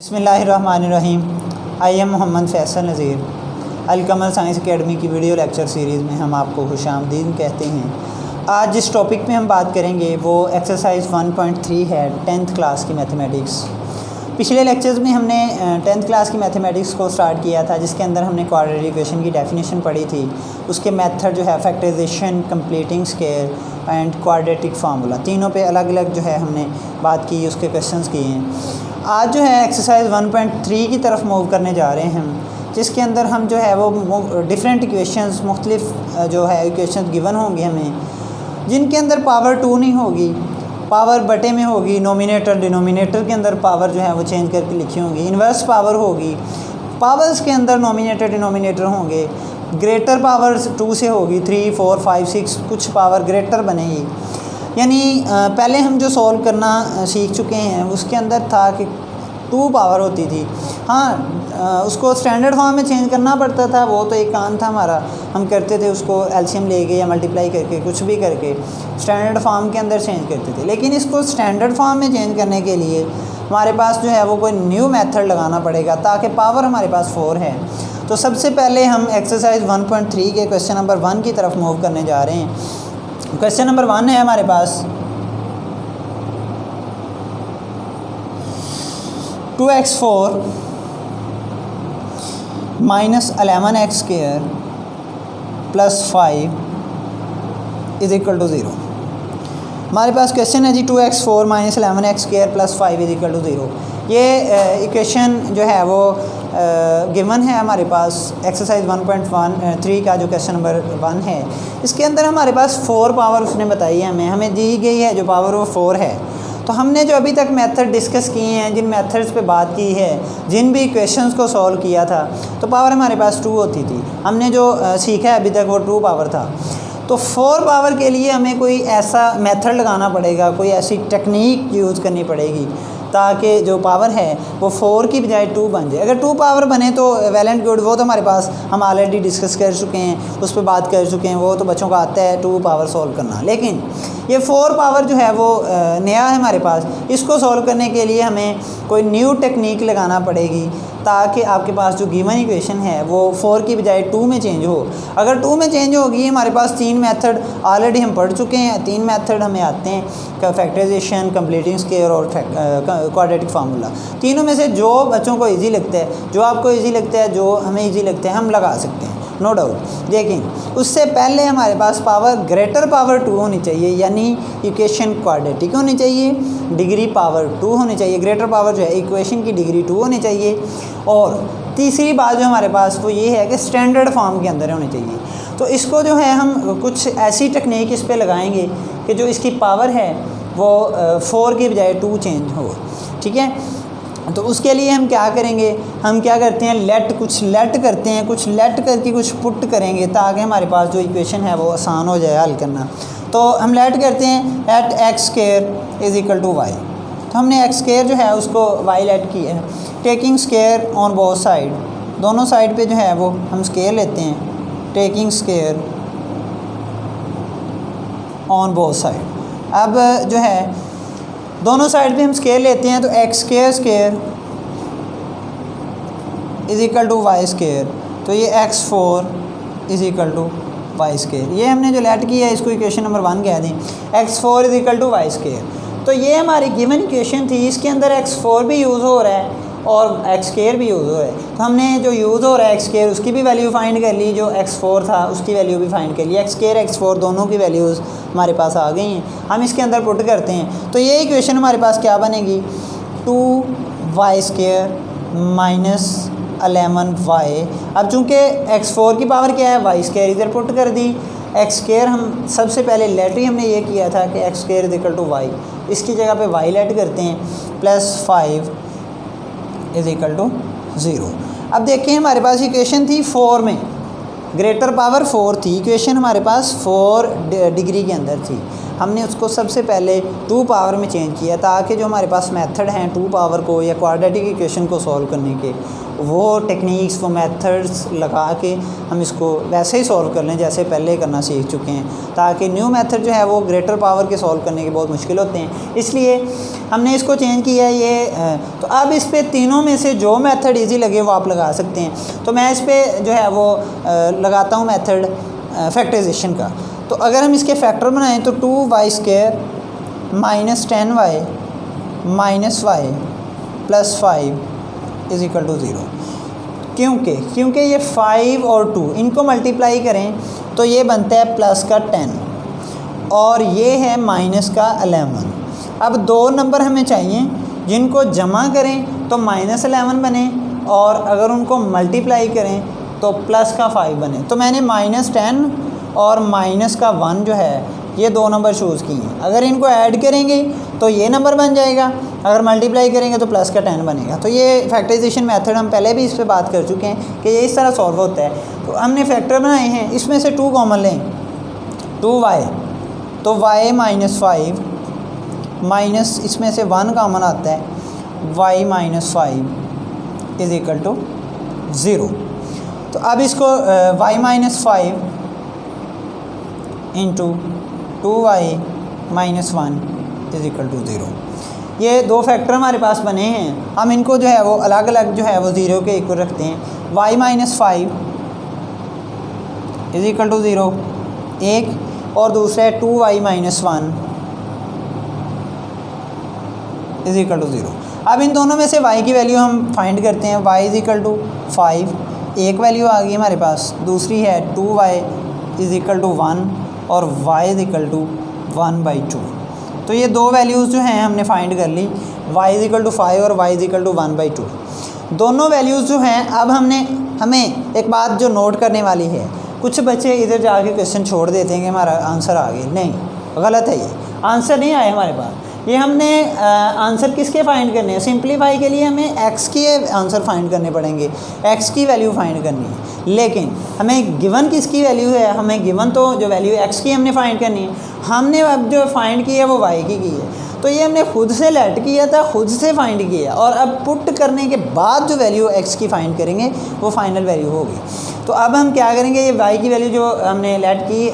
बिस्मिल्लाहिर्रहमानिर्रहीम। I am Mohammad Faisal Nazir. Alkamal science academy की video lecture series में हम आपको खुशामदीद कहते हैं। आज जिस टॉपिक में हम बात करेंगे वो एक्सरसाइज 1.3 है, 10th क्लास की मैथमेटिक्स। पिछले लेक्चर्स में हमने 10th क्लास की मैथमेटिक्स को स्टार्ट किया था, जिसके अंदर हमने क्वाड्रेटिक इक्वेशन की डेफिनेशन पढ़ी थी, उसके मेथड जो है factorisation, completing square and quadratic formula, तीनों पे अलग अलग जो है हमने बात की, उसके क्वेश्चंस किए हैं। आज जो है एक्सरसाइज 1.3 की तरफ मूव करने जा रहे हैं हम, जिसके अंदर हम जो है वो डिफरेंट इक्वेशंस, मुख्तलिफ जो है इक्वेशंस गिवन होंगे हमें, जिनके अंदर पावर 2 नहीं होगी, पावर बटे में होगी, नोमिनेटर डिनोमिनेटर के अंदर पावर जो है वो चेंज करके लिखी होंगी, इन्वर्स पावर होगी, पावर्स के अंदर नोमिनेटर डिनोमिनेटर होंगे, ग्रेटर पावर 2 से होगी, 3, 4, 5, 6 कुछ पावर ग्रेटर बनेगी। यानी पहले हम जो सॉल्व करना सीख चुके हैं उसके अंदर था कि 2 पावर होती थी। हाँ, उसको स्टैंडर्ड फॉर्म में चेंज करना पड़ता था, वो तो एक काम था हमारा, हम करते थे उसको एलसीएम लेके या मल्टीप्लाई करके कुछ भी करके स्टैंडर्ड फॉर्म के अंदर चेंज करते थे। लेकिन इसको स्टैंडर्ड फॉर्म में चेंज करने के लिए हमारे पास जो है वो कोई न्यू मेथड लगाना पड़ेगा, ताकि पावर हमारे पास 4 है। तो सबसे पहले हम एक्सरसाइज 1.3 के क्वेश्चन नंबर 1 की तरफ मूव करने जा रहे हैं। क्वेश्चन नंबर 1 है हमारे पास 2x4 minus 11x square plus 5 is equal to 0। हमारे पास क्वेश्चन है जी 2x4 minus 11x square plus 5 is equal to 0। ये इक्वेशन जो है वो गिवन है हमारे पास एक्सरसाइज 1.3 का जो क्वेश्चन नंबर 1 है। इसके अंदर हमारे पास 4 पावर उसने बताई है, हमें दी गई है जो पावर वो 4 है। तो हमने जो अभी तक मेथड डिस्कस किए हैं, जिन मेथड्स पे बात की है, जिन भी इक्वेशंस को सॉल्व किया था, तो पावर हमारे पास 2 होती थी। हमने जो सीखा है अभी तक वो 2 पावर था। तो 4 पावर के लिए हमें कोई ऐसा मेथड लगाना पड़ेगा, कोई ऐसी टेक्निक यूज़ करनी पड़ेगी ताकि जो पावर है वो 4 की बजाय 2 बन जाए। अगर 2 पावर बने तो वेल एंड गुड, वो तो हमारे पास हम ऑलरेडी डिस्कस कर चुके हैं, उस पर बात कर चुके हैं, वो तो बच्चों का आता है 2 पावर सॉल्व करना। लेकिन ये 4 पावर जो है वो नया है हमारे पास। इसको सॉल्व करने के लिए हमें कोई न्यू टेक्निक लगाना पड़ेगी ताकि आपके पास जो गिवन इक्वेशन है वो 4 की बजाय 2 में चेंज हो। अगर 2 में चेंज होगी, हमारे पास 3 मेथड ऑलरेडी हम पढ़ चुके हैं, 3 मेथड हमें आते हैं, फैक्टराइजेशन, कंप्लीटिंग स्केयर और क्वाड्रेटिक फार्मूला। तीनों में से जो बच्चों को इजी लगता है, जो आपको इजी लगता है, जो हमें इजी लगता है, हम लगा सकते हैं, नो डाउट। लेकिन उससे पहले हमारे पास पावर ग्रेटर पावर 2 होनी चाहिए, यानी इक्वेशन क्वाड्रेटिक होनी चाहिए, डिग्री पावर 2 होनी चाहिए, ग्रेटर पावर जो है इक्वेशन की डिग्री 2 होनी चाहिए। और तीसरी बात जो हमारे पास वो ये है कि स्टैंडर्ड फॉर्म के अंदर होनी चाहिए। तो इसको जो है हम कुछ ऐसी टेक्निक इस पे लगाएंगे कि जो इसकी पावर है वो 4 की बजाय 2 चेंज हो, ठीक है। तो उसके लिए हम क्या करेंगे, हम क्या करते हैं, कुछ लेट करते हैं, कुछ लेट करके कुछ पुट करेंगे ताकि हमारे पास जो इक्वेशन है वो आसान हो जाए हल करना। तो हम लेट करते हैं at x square is equal to y. तो हमने एक्स स्क्वायर जो है उसको वाई लेट किया है, taking square on both side, दोनों साइड पे जो है वो हम स्क्वायर लेते हैं, taking square on both side. अब जो है दोनों साइड पे हम स्क्वायर लेते हैं, तो x square square is equal to y square. तो ये x4 is equal to y square, ये हमने जो लेट किया है इसको इक्वेशन नंबर 1 कह दें, x4 is equal to y square. तो ये हमारी गिवन इक्वेशन थी, इसके अंदर x4 भी यूज़ हो रहा है और एक्स स्क्वायर भी यूज़ हो रहा है। तो हमने जो यूज़ हो रहा है एक्स स्क्वायर उसकी भी वैल्यू फाइंड कर ली, जो x4 था उसकी वैल्यू भी फाइंड कर ली, एक्स स्क्वायर x4 दोनों की वैल्यूज़ हमारे पास आ गई हैं। हम इसके अंदर पुट करते हैं, तो ये इक्वेशन हमारे पास क्या बनेगी, 2y स्क्वायर माइनस 11y। अब चूँकि x4 की पावर क्या है, y स्क्वायर इधर पुट कर दी, एक्स स्क्वायर हम सबसे पहले लेट ही हमने ये किया था कि x square is equal to y, इसकी जगह पे y लेट करते हैं, प्लस 5 इज़ इक्वल टू 0। अब देखिए हमारे पास इक्वेशन थी 4 में, ग्रेटर पावर 4 थी, इक्वेशन हमारे पास 4 डिग्री के अंदर थी। हमने उसको सबसे पहले 2 पावर में चेंज किया ताकि जो हमारे पास मेथड हैं 2 पावर को या क्वाड्रेटिक इक्वेशन को सॉल्व करने के, वो टेक्निक्स वो मेथड्स लगा के हम इसको वैसे ही सॉल्व कर लें जैसे पहले करना सीख चुके हैं, ताकि न्यू मेथड जो है वो ग्रेटर पावर के सॉल्व करने के बहुत मुश्किल होते हैं। इसलिए हमने इसको चेंज किया है ये। तो अब इस पे तीनों में से जो मेथड इजी लगे वो आप लगा सकते हैं। तो मैं इस पर जो है वो लगाता हूँ मेथड फैक्टराइजेशन का। तो अगर हम इसके फैक्टर बनाएं तो 2y² minus 10y minus y plus 5 is equal to 0। क्योंकि ये 5 और 2 इनको मल्टीप्लाई करें तो ये बनता है प्लस का 10 और ये है माइनस का 11। अब 2 नंबर हमें चाहिए जिनको जमा करें तो माइनस 11 बने और अगर उनको मल्टीप्लाई करें तो प्लस का 5 बने। तो मैंने माइनस 10 और माइनस का 1 जो है ये 2 नंबर चूज़ किए हैं। अगर इनको ऐड करेंगे तो ये नंबर बन जाएगा, अगर मल्टीप्लाई करेंगे तो प्लस का 10 बनेगा। तो ये फैक्टराइजेशन मेथड हम पहले भी इस पर बात कर चुके हैं कि ये इस तरह सॉल्व होता है। तो हमने फैक्टर बनाए हैं, इसमें से 2 कॉमन लें, 2y, तो y माइनस 5 माइनस इसमें से 1 कॉमन आता है, y minus 5 is equal to 0। तो अब इसको y minus 5 into 2y minus 1 is equal to 0। ये 2 फैक्टर हमारे पास बने हैं, हम इनको जो है वो अलग अलग जो है वो 0 के इक्वल रखते हैं। y minus 5 is equal to 0 एक, और दूसरा है 2y minus 1 is equal to 0। अब इन दोनों में से y की वैल्यू हम फाइंड करते हैं। y इज इक्वल टू 5, एक वैल्यू आ गई हमारे पास, दूसरी है 2y इज इक्वल टू 1 और y इज इक्वल टू 1/2। तो ये 2 वैल्यूज़ जो हैं हमने फाइंड कर ली, y इज इक्वल टू 5 और y इज इक्वल टू 1/2। दोनों वैल्यूज़ जो हैं, अब हमें एक बात जो नोट करने वाली है, कुछ बच्चे इधर जाके क्वेश्चन छोड़ देते हैं कि हमारा आंसर आ गया। नहीं, गलत है, ये आंसर नहीं आया हमारे पास। ये हमने आंसर किसके फाइंड करने हैं, सिंप्लीफाई के लिए हमें x के आंसर फाइंड करने पड़ेंगे, x की वैल्यू फाइंड करनी है। लेकिन हमें गिवन किसकी वैल्यू है, हमें गिवन तो जो वैल्यू x की हमने फाइंड करनी है, हमने अब जो फाइंड की है वो y की है। तो ये हमने खुद से लेट किया था, खुद से फाइंड किया, और अब पुट करने के बाद जो वैल्यू x की फाइंड करेंगे वो फाइनल वैल्यू होगी। तो अब हम क्या करेंगे, ये y की वैल्यू जो हमने लेट की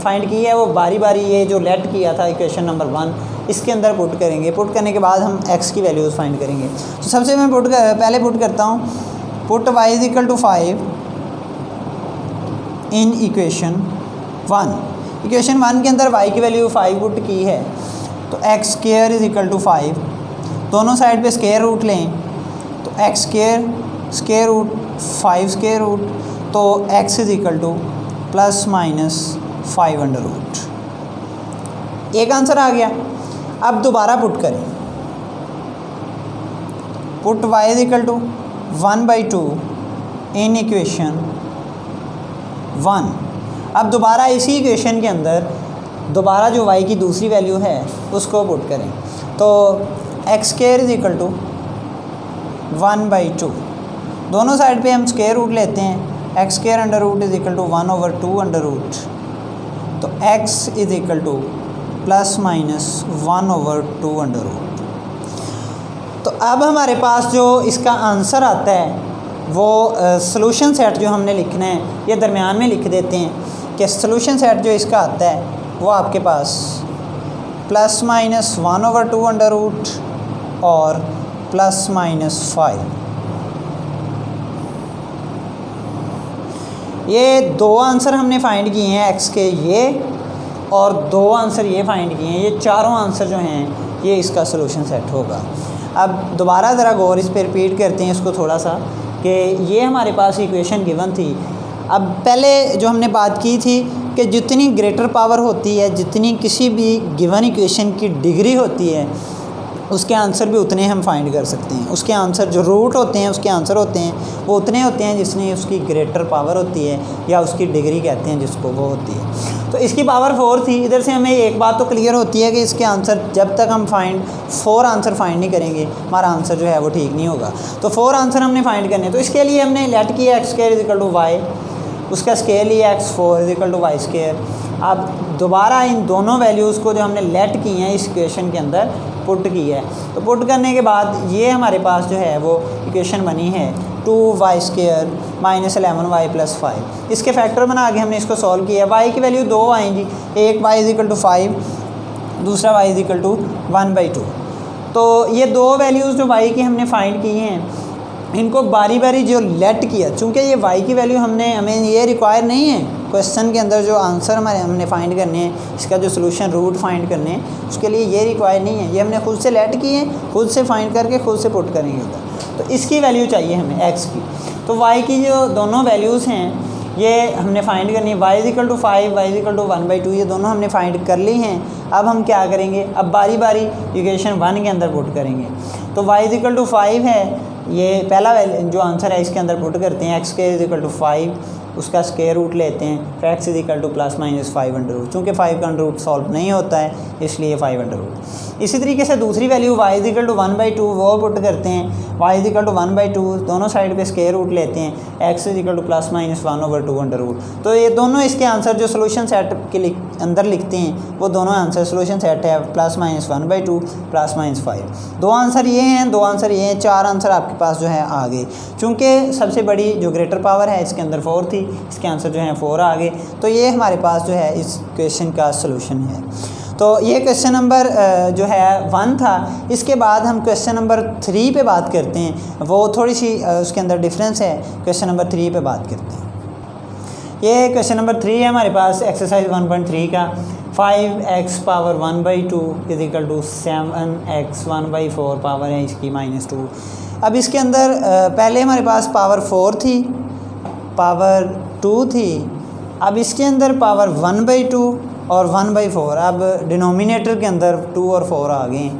फाइंड की है वो बारी बारी ये जो लेट किया था इक्वेशन नंबर 1 इसके अंदर पुट करेंगे। पुट करने के बाद हम x की वैल्यूज़ फाइंड करेंगे। तो सबसे मैं पहले पुट करता हूँ, put y is equal to 5 in equation 1। Equation 1 के अंदर y की वैल्यू 5 पुट की है, तो x square is equal to 5, दोनों साइड पे स्क्वायर रूट लें, तो x square square root 5 square root, तो x is equal to plus minus 5 under root. एक आंसर आ गया। अब दोबारा पुट करें, put y is equal to 1/2 in equation 1। अब दोबारा इसी इक्वेशन के अंदर दोबारा जो y की दूसरी वैल्यू है उसको पुट करें, तो x square is equal to 1/2, दोनों साइड पे हम स्क्वायर रूट लेते हैं, x square under root is equal to 1/2 under root, तो x is equal to plus minus 1/2 under root. तो अब हमारे पास जो इसका आंसर आता है वो सॉल्यूशन सेट जो हमने लिखना है ये दरमियान में लिख देते हैं कि सॉल्यूशन सेट जो इसका आता है वो आपके पास प्लस माइनस 1/2 अंडर रूट और प्लस माइनस 5। ये 2 आंसर हमने फाइंड किए हैं x के, ये और 2 आंसर ये फाइंड किए हैं, ये चारों आंसर जो हैं ये इसका सॉल्यूशन सेट होगा। अब दोबारा ज़रा गौर इस पर रिपीट करते हैं इसको थोड़ा सा, कि ये हमारे पास इक्वेशन गिवन थी। अब पहले जो हमने बात की थी कि जितनी ग्रेटर पावर होती है, जितनी किसी भी गिवन इक्वेशन की डिग्री होती है, उसके आंसर भी उतने हम फाइंड कर सकते हैं। उसके आंसर जो रूट होते हैं उसके आंसर होते हैं वो उतने होते हैं जितनी उसकी ग्रेटर पावर होती है, या उसकी डिग्री कहते हैं जिसको, वो होती है। तो इसकी पावर 4 थी। इधर से हमें एक बात तो क्लियर होती है कि इसके आंसर जब तक हम 4 आंसर फाइंड नहीं करेंगे हमारा आंसर जो है वो ठीक नहीं होगा। तो 4 आंसर हमने फाइंड करने, तो इसके लिए हमने लेट किया x square is equal to y, उसका स्क्वायर लिया x4 is equal to y square, अब दोबारा इन दोनों वैल्यूज़ को जो हमने लेट की हैं इस इक्वेशन के अंदर पुट की है, तो पुट करने के बाद ये हमारे पास जो है वो इक्वेशन बनी है 2y² माइनस 11y प्लस 5। इसके फैक्टर बना के हमने इसको सॉल्व किया। y की वैल्यू 2 आएंगी, एक y = 5, दूसरा y = 1/2। तो ये दो वैल्यूज़ जो y की हमने फाइंड की हैं इनको बारी बारी जो लेट किया, चूँकि ये y की वैल्यू हमें ये रिक्वायर नहीं है क्वेश्चन के अंदर जो आंसर हमने फाइंड करने हैं, इसका जो सोल्यूशन रूट फाइंड करने हैं, उसके लिए ये रिक्वायर नहीं है। ये हमने खुद से लेट किए हैं, खुद से फाइंड करके खुद से पुट करेंगे उधर। तो इसकी वैल्यू चाहिए हमें x की। तो y की जो दोनों वैल्यूज़ हैं ये हमने फाइंड करनी है। y = 5, y = 1/2, ये दोनों हमने फाइंड कर ली हैं। अब हम क्या करेंगे, अब बारी बारी इक्वेशन 1 के अंदर पुट करेंगे। तो y = 5 है, ये पहला जो आंसर है इसके अंदर पुट करते हैं। x² = 5, उसका स्क्वायर रूट लेते हैं, फिर x = ±5 चूँकि 5 का रूट सॉल्व नहीं होता है इसलिए 5 इसी तरीके से दूसरी वैल्यू y = 1/2 वो पुट करते हैं। y = 1/2 दोनों साइड पे स्क्वायर रूट लेते हैं, x = ±1/2 तो ये दोनों इसके आंसर जो सोल्यूशन सेट के अंदर लिखते हैं वो दोनों आंसर सोल्यूशन सेट है ±1/2 ±5। दो आंसर ये हैं, दो आंसर ये हैं, 4 आंसर आपके पास जो है आ गए। चूँकि सबसे बड़ी जो ग्रेटर पावर है इसके अंदर 4 थी, इसके आंसर जो हैं 4 आ गए। तो ये हमारे पास जो है इस क्वेश्चन का सलूशन है। तो ये क्वेश्चन नंबर जो है 1 था। इसके बाद हम क्वेश्चन नंबर 3 पे बात करते हैं, वो थोड़ी सी उसके अंदर डिफरेंस है। क्वेश्चन नंबर 3 पे बात करते हैं। ये क्वेश्चन नंबर 3 है हमारे पास एक्सरसाइज 1.3 का। 5x पावर 1/2 = 7x 1/4 पावर है इसकी -2। अब इसके अंदर पहले हमारे पास पावर 4 थी, पावर 2 थी, अब इसके अंदर पावर 1/2 और 1/4। अब डिनोमिनेटर के अंदर 2 और 4 आ गए,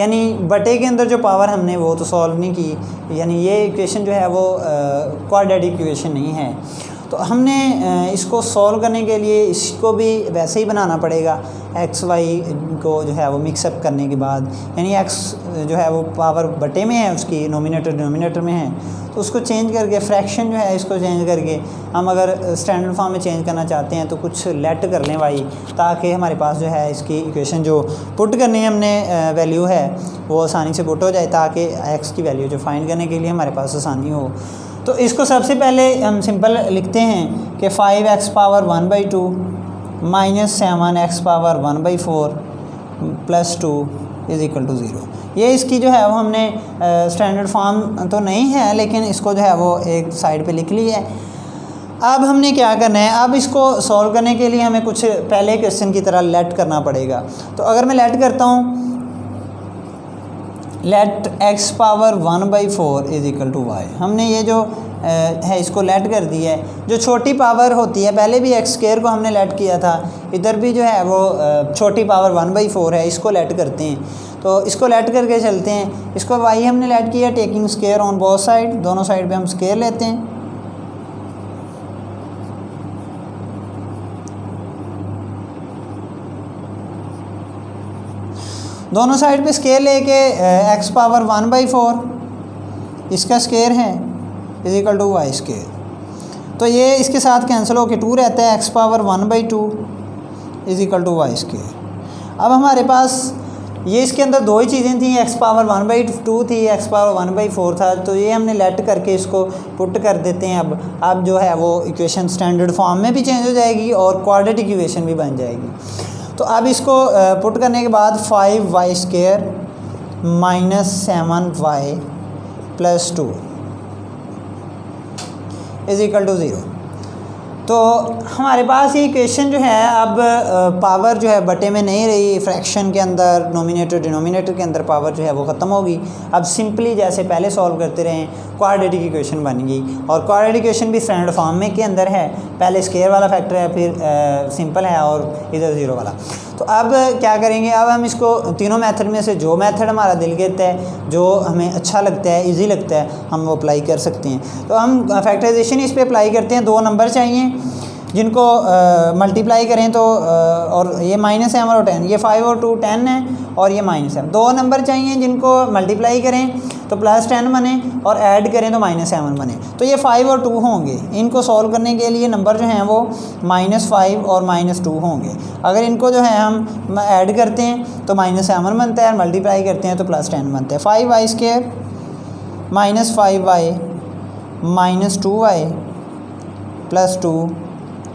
यानी बटे के अंदर जो पावर हमने वो तो सॉल्व नहीं की, यानी ये इक्वेशन जो है वो क्वाड्रेटिक इक्वेशन नहीं है। तो हमने इसको सॉल्व करने के लिए इसको भी वैसे ही बनाना पड़ेगा, एक्स वाई को जो है वो मिक्सअप करने के बाद, यानी एक्स जो है वो पावर बटे में है, उसकी नोमिनेटर डिनोमिनेटर में है, तो उसको चेंज करके फ्रैक्शन जो है इसको चेंज करके हम अगर स्टैंडर्ड फॉर्म में चेंज करना चाहते हैं तो कुछ लेट कर लें वाई, ताकि हमारे पास जो है इसकी इक्वेशन जो पुट करनी है हमने वैल्यू है वो आसानी से पुट हो जाए, ताकि एक्स की वैल्यू जो फाइंड करने के लिए हमारे पास आसानी हो। तो इसको सबसे पहले हम सिंपल लिखते हैं कि 5x power 1/2 minus 7x power 1/4 plus 2 = 0। ये इसकी जो है वो हमने स्टैंडर्ड फॉर्म तो नहीं है, लेकिन इसको जो है वो एक साइड पे लिख ली है। अब हमने क्या करना है, अब इसको सॉल्व करने के लिए हमें कुछ पहले क्वेश्चन की तरह लेट करना पड़ेगा। तो अगर मैं लेट करता हूँ, लेट x पावर 1/4 = y, हमने ये जो है इसको लेट कर दी है। जो छोटी पावर होती है, पहले भी x² को हमने लेट किया था, इधर भी जो है वो छोटी पावर 1/4 है, इसको लेट करते हैं। तो इसको लेट करके चलते हैं। इसको y हमने लेट किया taking square on both side, दोनों साइड पे हम स्क्वायर लेते हैं। दोनों साइड पे स्क्वायर लेके x पावर 1/4 इसका स्क्वायर है = y²। तो ये इसके साथ कैंसिल होकर 2 रहता है, x पावर 1/2 = y²। अब हमारे पास ये इसके अंदर दो ही चीज़ें थी, x पावर 1/2 थी, x पावर 1/4 था। तो ये हमने लेट करके इसको पुट कर देते हैं। अब जो है वो इक्वेशन स्टैंडर्ड फॉर्म में भी चेंज हो जाएगी और क्वाड्रेटिक इक्वेशन भी बन जाएगी। तो अब इसको पुट करने के बाद 5y² माइनस 7y प्लस 2 = 0। तो हमारे पास ये इक्वेशन जो है अब पावर जो है बटे में नहीं रही, फ्रैक्शन के अंदर नोमिनेटर डिनोमिनेटर के अंदर पावर जो है वो ख़त्म होगी। अब सिंपली जैसे पहले सॉल्व करते रहें, क्वाड्रेटिक इक्वेशन बन गई। और क्वाड्रेटिक इक्वेशन भी स्टैंडर्ड फॉर्म में के अंदर है, पहले स्क्वायर वाला फैक्टर है, फिर सिंपल है और इधर 0 वाला। तो अब क्या करेंगे, अब हम इसको तीनों मेथड में से जो मेथड हमारा दिल कहता है, जो हमें अच्छा लगता है, इजी लगता है, हम वो अप्लाई कर सकते हैं। तो हम फैक्टराइजेशन इस पे अप्लाई करते हैं। 2 नंबर चाहिए जिनको मल्टीप्लाई करें तो और ये -m और 10, ये 5 और 2 10 है और ये -m। 2 नंबर चाहिए जिनको मल्टीप्लाई करें तो +10 बने और ऐड करें तो -7 बने। तो ये 5 और 2 होंगे। इनको सॉल्व करने के लिए नंबर जो हैं वो -5 और -2 होंगे। अगर इनको जो है हम ऐड करते हैं तो -7 बनता है और मल्टीप्लाई करते हैं तो +10 बनता है। 5y² -5y -2y +2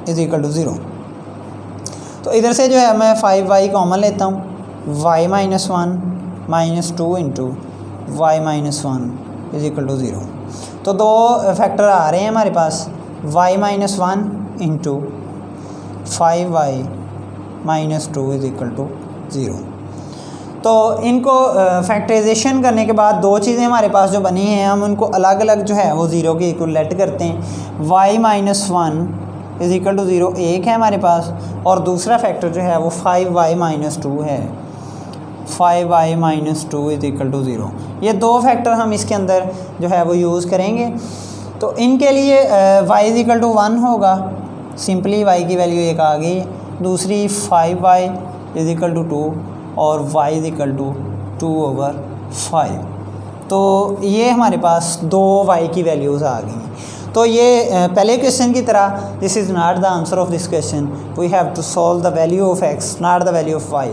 = 0। तो इधर से जो है मैं 5y कॉमन लेता हूँ, y - 1 -2 × y - 1 = 0। तो दो फैक्टर आ रहे हैं हमारे पास, y - 1 × 5y - 2 = 0। तो इनको फैक्टराइजेशन करने के बाद दो चीज़ें हमारे पास जो बनी हैं, हम उनको अलग अलग जो है वो 0 के इक्वलेट करते हैं। y - 1 = 0 एक है हमारे पास, और दूसरा फैक्टर जो है वो 5y - 2 है। 5y - 2 = 0। ये दो फैक्टर हम इसके अंदर जो है वो यूज़ करेंगे। तो इनके लिए y = 1 होगा, सिंपली y की वैल्यू एक आ गई। दूसरी 5y = 2 और y = 2/5। तो ये हमारे पास दो y की वैल्यूज़ आ गई। तो ये पहले क्वेश्चन की तरह this is not the answer of this question, we have to solve the value of x not the value of y।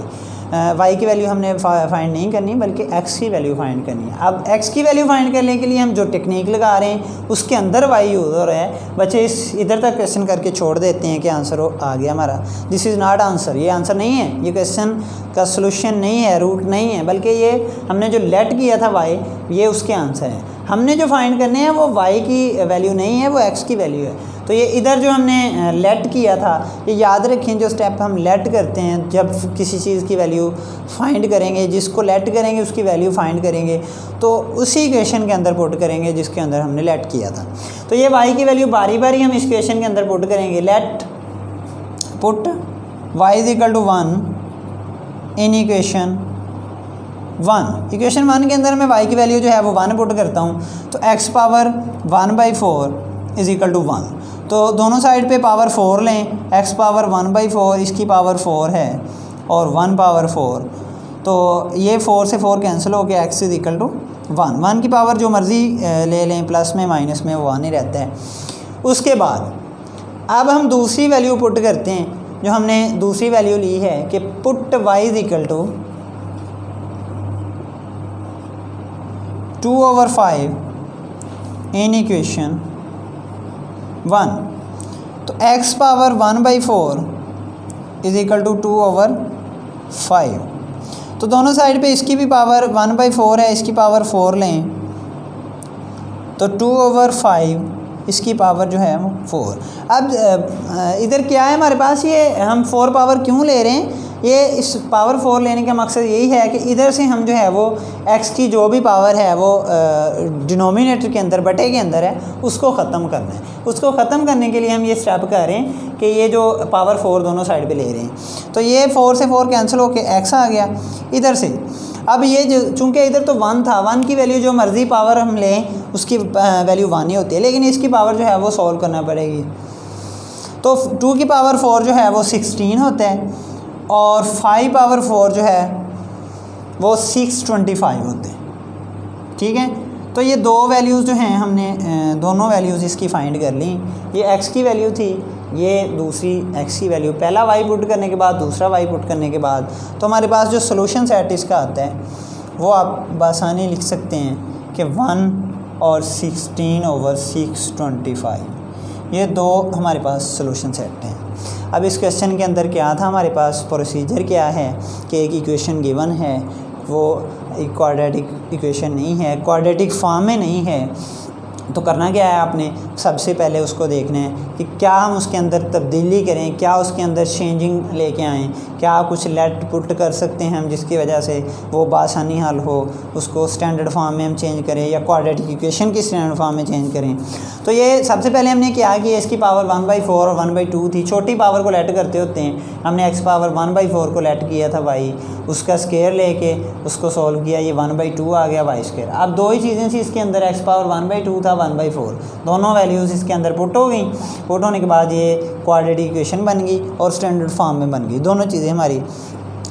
y की वैल्यू हमने फाइंड नहीं करनी बल्कि x की वैल्यू फाइंड करनी है। अब x की वैल्यू फाइंड करने के लिए हम जो टेक्निक लगा रहे हैं उसके अंदर y यूज़ हो रहा है। बच्चे इस इधर तक क्वेश्चन करके छोड़ देते हैं कि आंसर आ गया हमारा। दिस इज़ नॉट आंसर, ये आंसर नहीं है, ये क्वेश्चन का सोल्यूशन नहीं है, रूट नहीं है, बल्कि ये हमने जो लेट किया था y, ये उसके आंसर है। हमने जो फाइंड करने हैं वो y की वैल्यू नहीं है, वो x की वैल्यू है। तो ये इधर जो हमने लेट किया था, ये याद रखें, जो स्टेप हम लेट करते हैं जब किसी चीज़ की वैल्यू फाइंड करेंगे, जिसको लेट करेंगे उसकी वैल्यू फाइंड करेंगे, तो उसी इक्वेशन के अंदर पुट करेंगे जिसके अंदर हमने लेट किया था। तो ये y की वैल्यू बारी बारी हम इस इक्वेशन के अंदर पुट करेंगे। लेट पुट y = 1 इन इक्वेशन 1। इक्वेशन 1 के अंदर मैं y की वैल्यू जो है वो 1 पुट करता हूँ, तो x पावर 1/4 = 1। तो दोनों साइड पे पावर 4 लें, x पावर 1/4, इसकी पावर 4 है और 1 पावर 4, तो ये 4 से 4 कैंसिल हो गया, x = 1। 1 की पावर जो मर्ज़ी ले लें, प्लस में माइनस में वो 1 ही रहता है। उसके बाद अब हम दूसरी वैल्यू पुट करते हैं। जो हमने दूसरी वैल्यू ली है कि पुट y = 2/5 इन इक्वेशन 1। तो x पावर 1/4 = 2/5। तो दोनों साइड पे इसकी भी पावर 1/4 है, इसकी पावर 4 लें, तो 2/5 इसकी पावर जो है वो 4। अब इधर क्या है हमारे पास, ये हम 4 पावर क्यों ले रहे हैं, ये इस पावर 4 लेने का मकसद यही है कि इधर से हम जो है वो x की जो भी पावर है वो डिनोमिनेटर के अंदर, बटे के अंदर है, उसको ख़त्म करना है। उसको ख़त्म करने के लिए हम ये स्टेप कर रहे हैं कि ये जो पावर 4 दोनों साइड पे ले रहे हैं, तो ये 4 से 4 कैंसिल होके x आ गया इधर से। अब ये जो चूँकि इधर तो 1 था, 1 की वैल्यू जो मर्ज़ी पावर हम लें उसकी वैल्यू 1 ही होती है, लेकिन इसकी पावर जो है वो सॉल्व करना पड़ेगी। तो 2 की पावर 4 जो है वो 16 होता है और 5 पावर 4 जो है वो 625 होते हैं। ठीक है, तो ये दो वैल्यूज़ जो हैं हमने दोनों वैल्यूज़ इसकी फ़ाइंड कर ली। ये x की वैल्यू थी, ये दूसरी x की वैल्यू। पहला y पुट करने के बाद दूसरा y पुट करने के बाद तो हमारे पास जो सोल्यूशन सेट इसका आता है वो आप बासानी लिख सकते हैं कि 1 और 16/625, ये दो हमारे पास सोल्यूशन सेट हैं। अब इस क्वेश्चन के अंदर क्या था, हमारे पास प्रोसीजर क्या है कि एक इक्वेशन गिवन है, वो एक क्वाड्रेटिक इक्वेशन नहीं है, क्वाड्रेटिक फॉर्म में नहीं है, तो करना क्या है आपने, सबसे पहले उसको देखना है कि क्या हम उसके अंदर तब्दीली करें, क्या उसके अंदर चेंजिंग लेके आएँ, क्या कुछ लेट पुट कर सकते हैं हम जिसकी वजह से वो बासानी हल हो, उसको स्टैंडर्ड फॉर्म में हम चेंज करें या क्वाड्रेटिक इक्वेशन की स्टैंडर्ड फॉर्म में चेंज करें। तो ये सबसे पहले हमने क्या किया, इसकी पावर 1/4 और 1/2 थी, छोटी पावर को लेट करते होते हैं, हमने x पावर 1/4 को लेट किया था y, उसका स्केयर लेके उसको सॉल्व किया, ये 1/2 आ गया y स्केयर। अब दो ही चीज़ें थी इसके अंदर, x पावर 1/2 था, 1/4, दोनों वैल्यूज़ इसके अंदर पुट हो गई। पुट होने के बाद ये क्वाड्रेटिक इक्वेशन बन गई और स्टैंडर्ड फॉर्म में बन गई, दोनों चीज़ें हमारी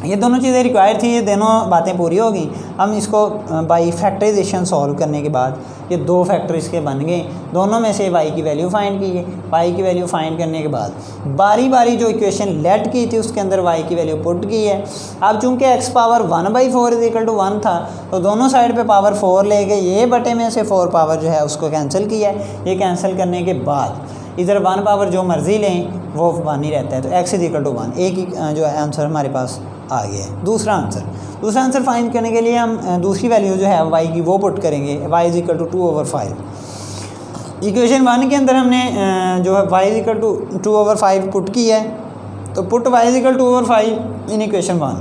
ये दोनों चीज़ें रिक्वायर्ड थी, ये दोनों बातें पूरी हो गई। हम इसको बाई फैक्टराइजेशन सॉल्व करने के बाद ये दो फैक्टर इसके बन गए, दोनों में से y की वैल्यू फाइंड की है। y की वैल्यू फाइंड करने के बाद बारी बारी जो इक्वेशन लेट की थी उसके अंदर y की वैल्यू पुट की है। अब चूंकि x पावर 1/4 = 1 था तो दोनों साइड पे पावर 4 ले गए, ये बटे में से 4 पावर जो है उसको कैंसिल किया है। ये कैंसिल करने के बाद इधर 1 पावर जो मर्ज़ी लें वो 1 ही रहता है, तो x = 1 एक ही जो है आंसर हमारे पास आ गया है। दूसरा आंसर फाइंड करने के लिए हम दूसरी वैल्यू जो है y की वो पुट करेंगे, y = 2/5। इक्वेशन 1 के अंदर हमने जो है y = 2/5 पुट की है, तो पुट y = 2/5 इन इक्वेशन 1,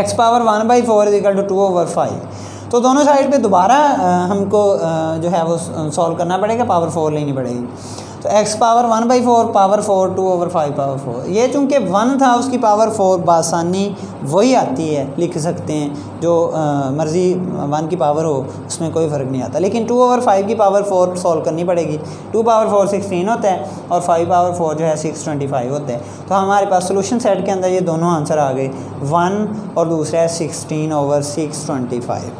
x पावर 1/4 = 2/5। तो दोनों साइड पे दोबारा हमको जो है वो सॉल्व करना पड़ेगा, पावर 4 लेनी पड़ेगी। तो x पावर 1/4 पावर 4 2/5 पावर 4, ये चूँकि 1 था उसकी पावर 4 बासानी वही आती है, लिख सकते हैं जो मर्ज़ी 1 की पावर हो उसमें कोई फ़र्क नहीं आता। लेकिन 2/5 की पावर 4 सॉल्व करनी पड़ेगी। 2 पावर 4 16 होता है और 5 पावर 4 जो है 625 होता है। तो हमारे पास सोल्यूशन सेट के अंदर ये दोनों आंसर आ गए, 1 और दूसरा है 16/625।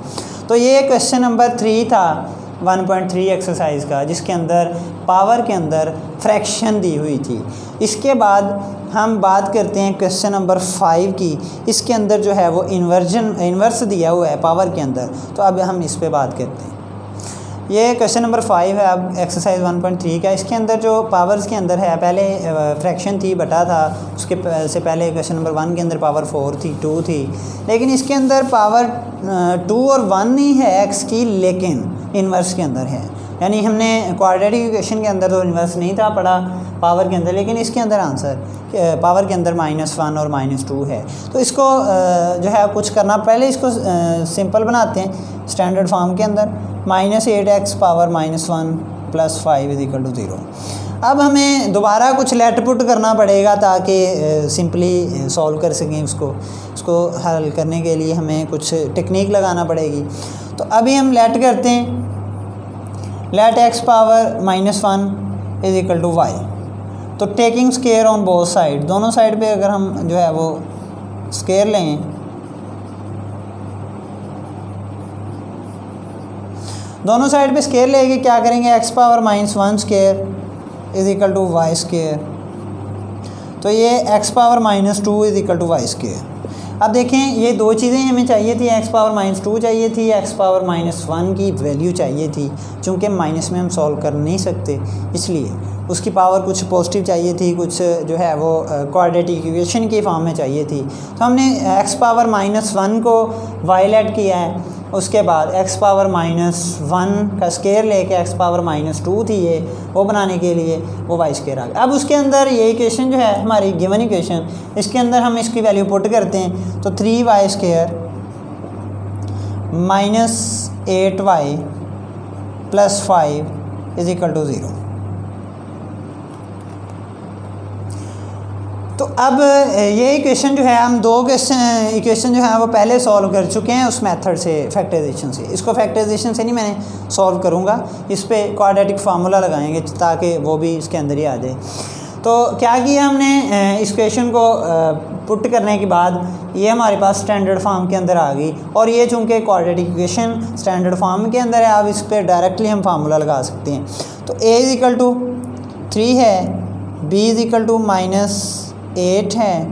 तो ये क्वेश्चन नंबर 3 था 1.3 एक्सरसाइज का, जिसके अंदर पावर के अंदर फ्रैक्शन दी हुई थी। इसके बाद हम बात करते हैं क्वेश्चन नंबर 5 की। इसके अंदर जो है वो इन्वर्स दिया हुआ है पावर के अंदर, तो अब हम इस पे बात करते हैं। ये क्वेश्चन नंबर 5 है अब एक्सरसाइज 1.3 का। इसके अंदर जो पावर्स के अंदर है, पहले फ्रैक्शन थी, बटा था, उसके से पहले क्वेश्चन नंबर 1 के अंदर पावर 4 थी, 2 थी, लेकिन इसके अंदर पावर 2 और 1 नहीं है x की, लेकिन इन्वर्स के अंदर है। यानी हमने क्वाड्रेटिक इक्वेशन के अंदर तो इन्वर्स नहीं था पढ़ा पावर के अंदर, लेकिन इसके अंदर आंसर पावर के अंदर -1 और -2 है। तो इसको जो है कुछ करना, पहले इसको सिंपल बनाते हैं स्टैंडर्ड फॉर्म के अंदर। -8x power -1 + 5 = 0। अब हमें दोबारा कुछ लेट पुट करना पड़ेगा ताकि सिंपली सॉल्व कर सकें उसको हल करने के लिए हमें कुछ टेक्निक लगाना पड़ेगी। तो अभी हम लेट करते हैं, लेट x पावर -1 = y। तो taking square on both side, दोनों साइड पे अगर हम जो है वो स्केयर लें, दोनों साइड पे स्केयर लेके क्या करेंगे, x power -1 square = y square. तो ये x पावर -2 = y स्केयर। अब देखें ये दो चीज़ें हमें चाहिए थी, x पावर -2 चाहिए थी, x पावर -1 की वैल्यू चाहिए थी। चूँकि माइनस में हम सॉल्व कर नहीं सकते, इसलिए उसकी पावर कुछ पॉजिटिव चाहिए थी, कुछ जो है वो क्वाड्रेटिक इक्वेशन की फॉर्म में चाहिए थी। तो हमने x पावर -1 को y लेट किया है, उसके बाद x पावर -1 का स्केयर लेके x पावर -2 थी ये, वो बनाने के लिए वो y स्केयर आ गया। अब उसके अंदर ये इक्वेशन जो है हमारी गिवन इक्वेशन, इसके अंदर हम इसकी वैल्यू पुट करते हैं। तो 3y स्केयर -8y + 5 = 0। तो अब ये इक्वेशन जो है, हम दो इक्वेशन जो है वो पहले सॉल्व कर चुके हैं उस मेथड से, फैक्टराइजेशन से। इसको फैक्टराइजेशन से नहीं मैंने सॉल्व करूँगा, इस पे क्वाड्रेटिक फार्मूला लगाएंगे ताकि वो भी इसके अंदर ही आ जाए। तो क्या किया हमने, इस इक्वेशन को पुट करने के बाद ये हमारे पास स्टैंडर्ड फॉर्म के अंदर आ गई, और ये चूँकि क्वाड्रेटिक इक्वेशन स्टैंडर्ड फॉर्म के अंदर है, अब इस पर डायरेक्टली हम फार्मूला लगा सकते हैं। तो a = 3 है, b = -8 है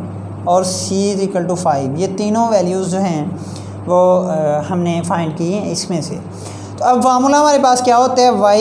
और c = 5। ये तीनों वैल्यूज़ जो हैं वो हमने फाइंड की हैं इसमें से। तो अब फार्मूला हमारे पास क्या होता है, y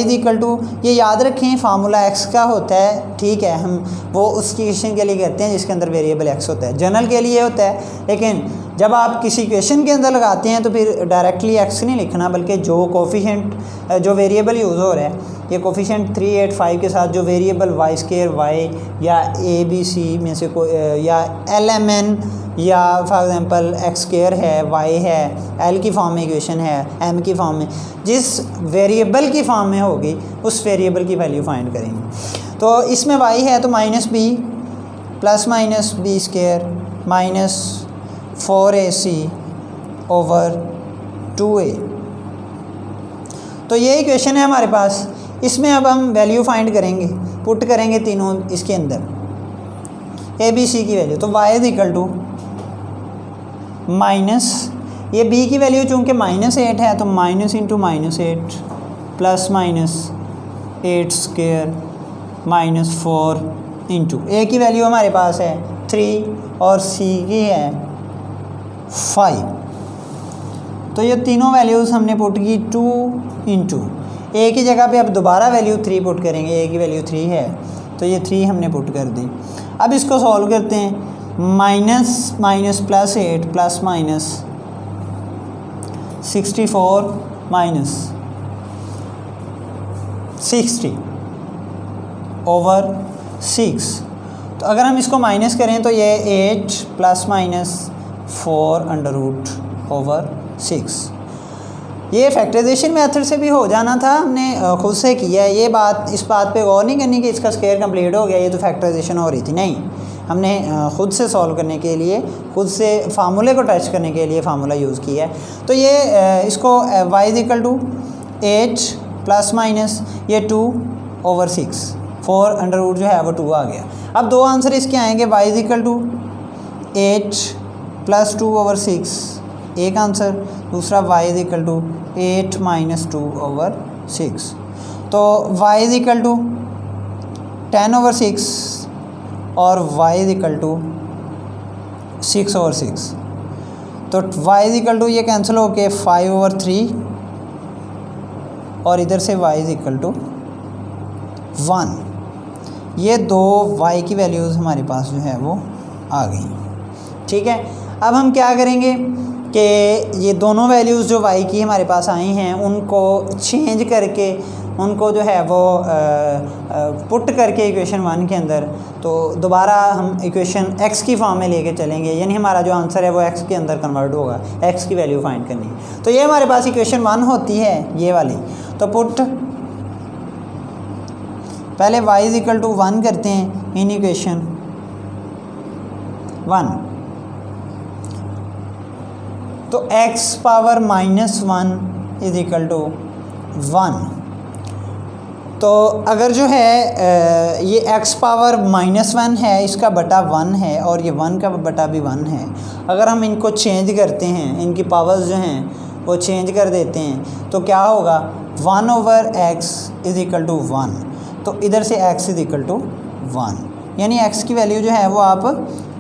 ये याद रखें फार्मूला x का होता है, ठीक है, हम वो उस इक्वेशन के लिए कहते हैं जिसके अंदर वेरिएबल x होता है, जनरल के लिए होता है। लेकिन जब आप किसी इक्वेशन के अंदर लगाते हैं तो फिर डायरेक्टली x नहीं लिखना, बल्कि जो कोफिशिएंट जो वेरिएबल यूज़ हो रहा है, ये कोफिशिएंट 3, 8, 5 के साथ जो वेरिएबल y स्केयर y या a b c में से कोई या lmn या फॉर एग्जांपल x स्केयर है, y है, l की फॉर्म में इक्वेशन है, m की फॉर्म में, जिस वेरिएबल की फॉर्म में होगी उस वेरिएबल की वैल्यू फाइंड करेंगे। तो इसमें y है तो -b ± b square -4ac / 2a। तो ये इक्वेशन है हमारे पास। इसमें अब हम वैल्यू फाइंड करेंगे, पुट करेंगे तीनों इसके अंदर, a b c की वैल्यू। तो y = माइनस ये b की वैल्यू चूँकि -8 है तो minus into -8 plus minus 8 square -4 into a की वैल्यू हमारे पास है 3 और c की है 5। तो ये तीनों वैल्यूज़ हमने पुट की 2 इंटू a की जगह पे अब दोबारा वैल्यू 3 पुट करेंगे। a की वैल्यू 3 है तो ये 3 हमने पुट कर दी। अब इसको सॉल्व करते हैं। Minus minus plus 8 plus minus 64 minus 60 over 6। तो अगर हम इसको माइनस करें तो ये 8 plus minus 4 under root over 6। ये फैक्टराइजेशन मेथड से भी हो जाना था, हमने खुद से किया है। ये बात इस बात पे गौर नहीं करनी कि इसका स्क्वायर कंप्लीट हो गया, ये तो फैक्टराइजेशन हो रही थी। नहीं, हमने ख़ुद से सॉल्व करने के लिए, खुद से फार्मूले को टच करने के लिए फार्मूला यूज़ किया है। तो ये इसको y is equal to 8 plus minus ये 2 ओवर 6, 4 अंडर रूट जो है वो 2 आ गया। अब दो आंसर इसके आएंगे, y is equal to 8 plus 2 over 6 एक आंसर, दूसरा y is equal to 8 minus 2 over 6। तो y is equal to 10 over 6 और y is equal to 6 over 6। तो y इज इक्वल टू ये कैंसिल होके 5 ओवर 3 और इधर से y इज इक्वल टू 1। ये दो y की वैल्यूज़ हमारे पास जो है वो आ गई। ठीक है, अब हम क्या करेंगे कि ये दोनों वैल्यूज़ जो y की हमारे पास आई हैं उनको चेंज करके, उनको जो है वो पुट करके इक्वेशन 1 के अंदर, तो दोबारा हम इक्वेशन x की फॉर्म में लेके चलेंगे। यानी हमारा जो आंसर है वो x के अंदर कन्वर्ट होगा, x की वैल्यू फाइंड करनी है। तो ये हमारे पास इक्वेशन 1 होती है, ये वाली। तो पुट पहले y इज इक्वल टू 1 करते हैं इन इक्वेशन 1। तो x power -1 is equal to 1। तो अगर जो है ये x पावर -1 है, इसका बटा 1 है और ये 1 का बटा भी 1 है। अगर हम इनको चेंज करते हैं, इनकी पावर्स जो हैं वो चेंज कर देते हैं, तो क्या होगा 1 over x is equal to 1। तो इधर से x इज इक्वल टू 1, यानी x की वैल्यू जो है वो आप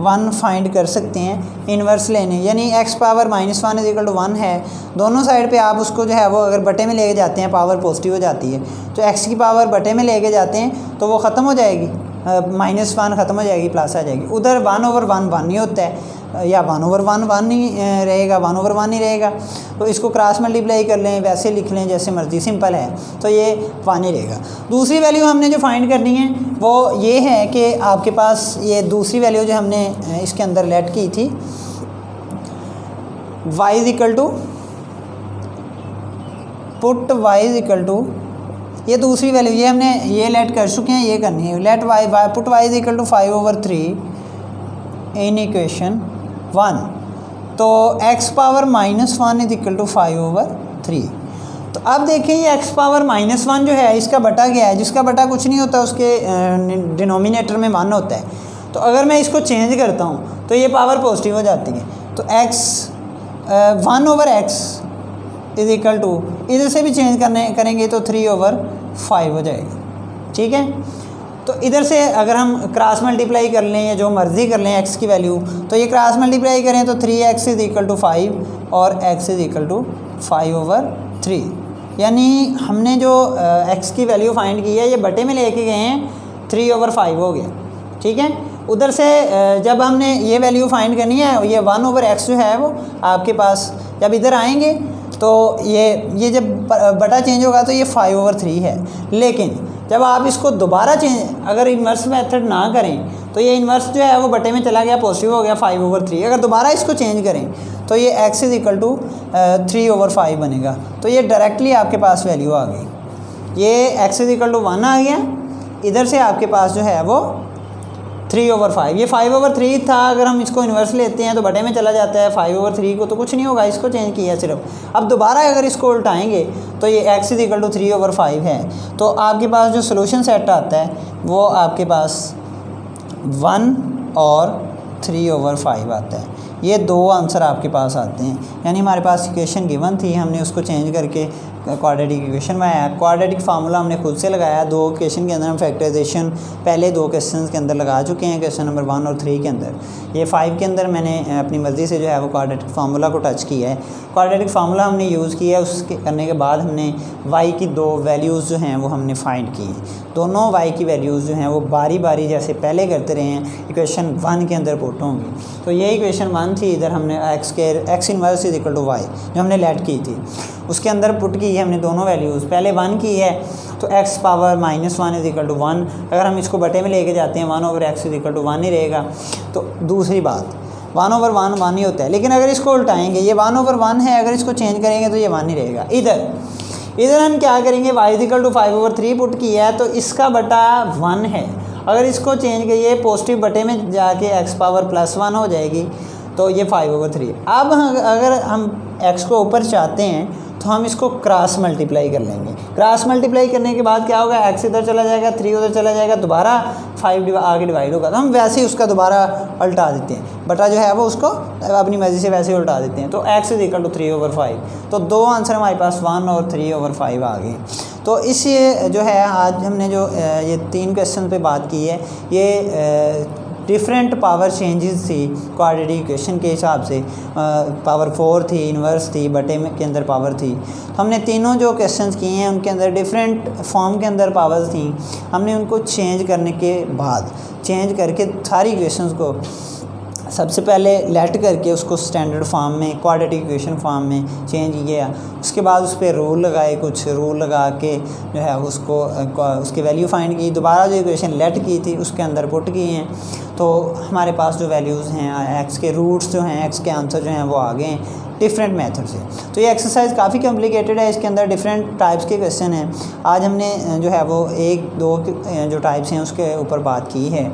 1 फाइंड कर सकते हैं इन्वर्स लेने। यानी x power -1 is equal to 1 है, दोनों साइड पे आप उसको जो है वो अगर बटे में लेके जाते हैं पावर पॉजिटिव हो जाती है। तो x की पावर बटे में लेके जाते हैं तो वो ख़त्म हो जाएगी, -1 ख़त्म हो जाएगी, प्लस आ जाएगी। उधर 1 ओवर 1 1 ही होता है, या 1 ओवर 1 1 नहीं रहेगा, 1 ओवर 1 ही रहेगा। तो इसको क्रॉस मल्टीप्लाई कर लें, वैसे लिख लें जैसे मर्ज़ी, सिंपल है। तो ये 1 ही रहेगा। दूसरी वैल्यू हमने जो फाइंड करनी है वो ये है कि आपके पास ये दूसरी वैल्यू जो हमने इसके अंदर लेट की थी, y is equal to put y is equal to, ये दूसरी वैल्यू ये हमने ये लेट कर चुके हैं, ये करनी है। Let y put y is equal to 5 over 3 in equation 1। तो x power -1 is equal to 5 over 3। तो अब देखें ये x पावर -1 जो है इसका बटा क्या है, जिसका बटा कुछ नहीं होता, उसके डिनोमिनेटर में 1 होता है। तो अगर मैं इसको चेंज करता हूँ तो ये पावर पॉजिटिव हो जाती है। तो x 1 over x is equal to, इधर से भी चेंज करेंगे तो 3 ओवर 5 हो जाएगा। ठीक है, तो इधर से अगर हम क्रॉस मल्टीप्लाई कर लें या जो मर्ज़ी कर लें x की वैल्यू, तो ये क्रॉस मल्टीप्लाई करें तो 3x इज इक्वल टू 5 और x is equal to 5 over 3। यानी हमने जो x की वैल्यू फाइंड की है ये बटे में लेके गए हैं, 3 ओवर 5 हो गया। ठीक है, उधर से जब हमने ये वैल्यू फाइंड करनी है, ये 1 ओवर x जो है वो आपके पास जब इधर आएंगे तो ये जब बटा चेंज होगा तो ये 5 ओवर 3 है। लेकिन जब आप इसको दोबारा चेंज, अगर इन्वर्स मेथड ना करें तो ये इन्वर्स जो है वो बटे में चला गया, पॉजिटिव हो गया 5 ओवर 3। अगर दोबारा इसको चेंज करें तो ये x is equal to 3 over 5 बनेगा। तो ये डायरेक्टली आपके पास वैल्यू आ गई, ये x इज इक्वल टू 1 आ गया, इधर से आपके पास जो है वो 3 ओवर 5, ये 5 ओवर 3 था। अगर हम इसको इन्वर्स लेते हैं तो बटे में चला जाता है, 5 ओवर 3 को तो कुछ नहीं होगा, इसको चेंज किया सिर्फ। अब दोबारा अगर इसको उल्टाएंगे तो ये x is equal to 3 over 5 है। तो आपके पास जो सोल्यूशन सेट आता है वो आपके पास 1 और 3 ओवर 5 आता है। ये 2 आंसर आपके पास आते हैं। यानी हमारे पास इक्वेशन गिवन थी, हमने उसको चेंज करके क्वाड्रेटिक इक्वेशन में आया। क्वाड्रेटिक फार्मूला हमने खुद से लगाया। 2 क्वेश्चन के अंदर हम फैक्टराइजेशन पहले 2 क्वेश्चन के अंदर लगा चुके हैं, क्वेश्चन नंबर 1 और 3 के अंदर। ये 5 के अंदर मैंने अपनी मर्ज़ी से जो है वो क्वाड्रेटिक फार्मूला को टच किया है। क्वाड्रेटिक फार्मूला हमने यूज़ किया है, उसके करने के बाद हमने y की 2 वैल्यूज़ जो हैं वो हमने फाइंड की हैं। दोनों y की वैल्यूज़ जो हैं वो बारी बारी जैसे पहले करते रहे हैं, इक्वेशन 1 के अंदर पुट होंगी। तो ये इक्वेशन 1 थी, इधर हमने x inverse is equal to y जो हमने लेट की थी, उसके अंदर पुट की है हमने दोनों वैल्यूज़। पहले 1 की है तो x power -1 is equal to 1। अगर हम इसको बटे में लेके जाते हैं 1/x इज इक्वल टू 1 ही रहेगा। तो दूसरी बात 1/1 1 ही होता है, लेकिन अगर इसको उल्टाएंगे ये 1/1 है, अगर इसको चेंज करेंगे तो ये 1 ही रहेगा। इधर हम क्या करेंगे, y is equal to 5/3 put किया है तो इसका बटा 1 है। अगर इसको चेंज करिए पॉजिटिव बटे में जाके x पावर +1 हो जाएगी तो ये 5/3। अब अगर हम x को ऊपर चाहते हैं तो हम इसको क्रॉस मल्टीप्लाई कर लेंगे। क्रॉस मल्टीप्लाई करने के बाद क्या होगा, x इधर चला जाएगा, 3 उधर चला जाएगा, दोबारा 5 आगे डिवाइड होगा। तो हम वैसे ही उसका दोबारा उल्टा देते हैं, बटा जो है वो उसको अपनी मर्ज़ी से वैसे ही उल्टा देते हैं। तो x इज इक्वल टू 3/5। तो 2 आंसर हमारे पास 1 और 3/5 आ गए। तो इस जो है आज हमने जो ये 3 क्वेश्चन पे बात की है, ये डिफरेंट पावर चेंजेस थी क्वाड्रेटिक इक्वेशन के हिसाब से। पावर 4 थी, इन्वर्स थी, बटे में के अंदर पावर थी। तो हमने तीनों जो क्वेश्चंस किए हैं उनके अंदर डिफरेंट फॉर्म के अंदर पावर्स थी। हमने उनको चेंज करने के बाद चेंज करके सारी इक्वेशंस को सबसे पहले लेट करके उसको स्टैंडर्ड फॉर्म में क्वाड्रेटिक इक्वेशन फॉर्म में चेंज किया। उसके बाद उस पर रूल लगाए, कुछ रूल लगा के जो है उसको उसकी वैल्यू फाइंड की। दोबारा जो इक्वेशन लेट की थी उसके अंदर पुट किए हैं। तो हमारे पास जो वैल्यूज़ हैं, एक्स के रूट्स जो हैं, एक्स के आंसर जो हैं वो आ गए हैं डिफरेंट मेथड से। तो ये एक्सरसाइज काफ़ी कॉम्प्लिकेटेड है, इसके अंदर डिफरेंट टाइप्स के क्वेश्चन हैं। आज हमने जो है वो 1-2 जो टाइप्स हैं उसके ऊपर बात की है।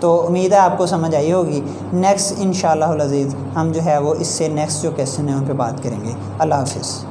तो उम्मीद है आपको समझ आई होगी। नेक्स्ट इंशाअल्लाह अज़ीज़ हम जो है वो इससे नेक्स्ट जो क्वेश्चन है उन पर बात करेंगे। अल्लाह हाफ़िज़।